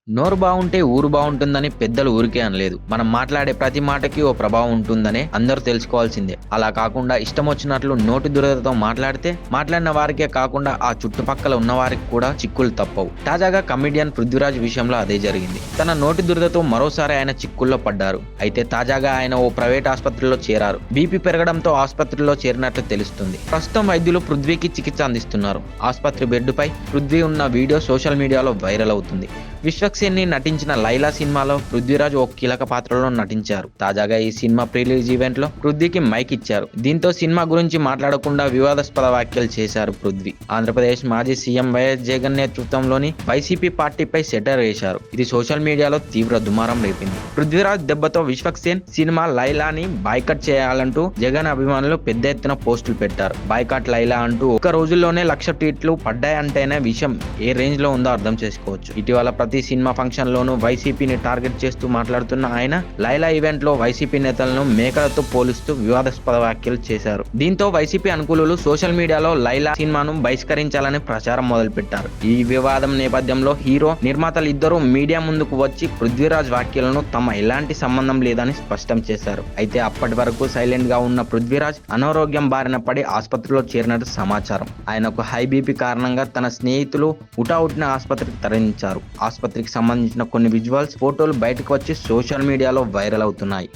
నోరు బావుంటే ఊరు బావుంటుందని పెద్దలు ఊరికే అనలేదు. మనం మాట్లాడే ప్రతి మాటకి ఓ ప్రభావం ఉంటుందనే అందరూ తెలుసుకోవాల్సిందే. అలా కాకుండా ఇష్టమొచ్చినట్లు నోటి దురదతో మాట్లాడితే మాట్లాడిన వారికే కాకుండా ఆ చుట్టుపక్కల ఉన్నవారికి కూడా చిక్కులు తప్పవు. తాజాగా కమెడియన్ పృథ్వీరాజ్ విషయంలో అదే జరిగింది. తన నోటి దురదతో మరోసారి ఆయన చిక్కుల్లో పడ్డారు. అయితే తాజాగా ఆయన ఓ ప్రైవేట్ ఆసుపత్రిలో చేరారు. బీపీ పెరగడంతో ఆసుపత్రిలో చేరినట్లు తెలుస్తుంది. ప్రస్తుతం వైద్యులు పృథ్వీకి చికిత్స అందిస్తున్నారు. ఆసుపత్రి బెడ్డుపై పృథ్వీ ఉన్న వీడియో సోషల్ మీడియాలో వైరల్ అవుతుంది. విశ్వక్సేన్ని నటించిన లైలా సినిమాలో పృథ్వీరాజ్ ఓ కీలక పాత్రలో నటించారు. తాజాగా ఈ సినిమా ప్రీ-రిలీజ్ ఈవెంట్ లో పృథ్వీకి మైక్ ఇచ్చారు. దీంతో సినిమా గురించి మాట్లాడకుండా వివాదాస్పద వ్యాఖ్యలు చేశారు పృథ్వీ. ఆంధ్రప్రదేశ్ మాజీ సీఎం వైఎస్ జగన్ నేతృత్వంలోని వైసీపీ పార్టీపై సెటర్ వేశారు. ఇది సోషల్ మీడియాలో తీవ్ర దుమారం రేపింది. పృథ్వీరాజ్ దెబ్బతో విశ్వక్సేన్ సినిమా లైలాని బాయ్కట్ చేయాలంటూ జగన్ అభిమానులు పెద్ద ఎత్తున పోస్టులు పెట్టారు. బాయ్కాట్ లైలా అంటూ ఒక్క రోజుల్లోనే 1,00,000 ట్వీట్లు పడ్డాయంటేనే విషయం ఏ రేంజ్ లో ఉందో అర్థం చేసుకోవచ్చు. ఇటీవల ప్రతి సినిమా ఫంక్షన్ లోనూ వైసీపీని టార్గెట్ చేస్తూ మాట్లాడుతున్న ఆయన లైలా ఈవెంట్ లో వైసీపీ నేతలను మేకలతో పోలుస్తూ వివాదాస్పద వ్యాఖ్యలు చేశారు. దీంతో వైసీపీ అనుకూలులు సోషల్ మీడియాలో లైలా సినిమాను బహిష్కరించాలని ప్రచారం మొదలుపెట్టారు. ఈ వివాదం నేపథ్యంలో హీరో నిర్మాతలు ఇద్దరూ మీడియా ముందుకు వచ్చి పృథ్వీరాజ్ వ్యాఖ్యలను తమ ఎలాంటి సంబంధం లేదని స్పష్టం చేశారు. అయితే అప్పటి వరకు సైలెంట్ గా ఉన్న పృథ్వీరాజ్ అనారోగ్యం బారిన పడి ఆసుపత్రిలో చేరినట్టు సమాచారం. ఆయనకు హై బీపీ కారణంగా తన స్నేహితులు హుటాహుటిన ఆసుపత్రికి తరలించారు. ఆసుపత్రికి సంబంధించిన కొన్ని విజువల్స్, ఫోటోలు బయటకు వచ్చి సోషల్ మీడియాలో వైరల్ అవుతున్నాయి.